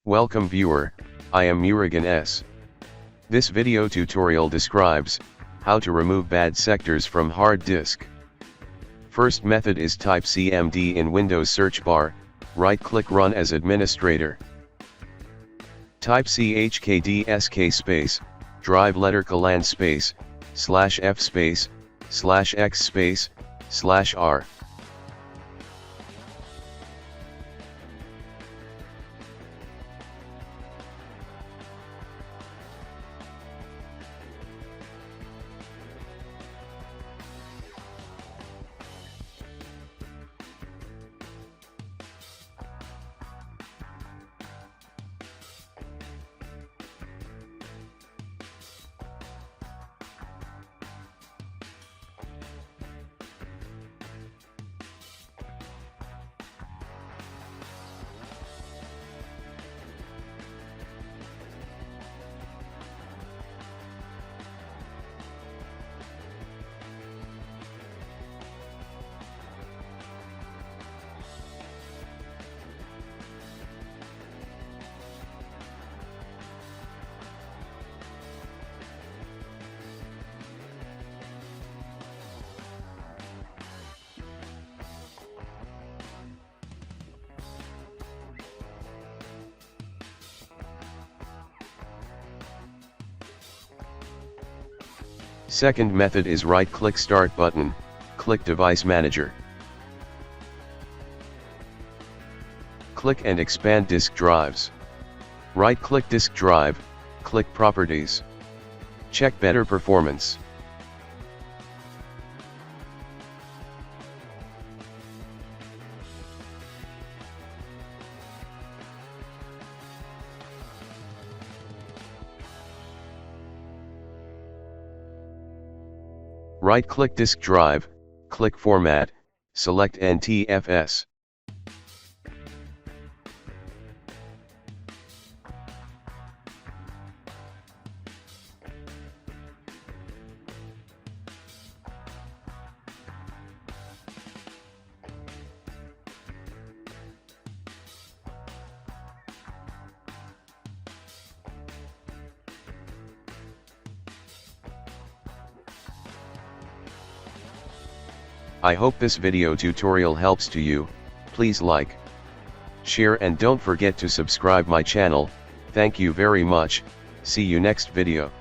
Welcome viewer, I am Murugan S. This video tutorial describes how to remove bad sectors from hard disk. First method is type CMD in Windows search bar, right-click Run as administrator. Type CHKDSK space, drive letter command space, /F space, /X space, /R. Second method is right-click Start button, click Device Manager. Click and expand disk drives. Right-click disk drive, click Properties. Check Better Performance. Right-click disk drive, click Format, select NTFS. I hope this video tutorial helps to you. Please like, share and don't forget to subscribe my channel. Thank you very much. See you next video.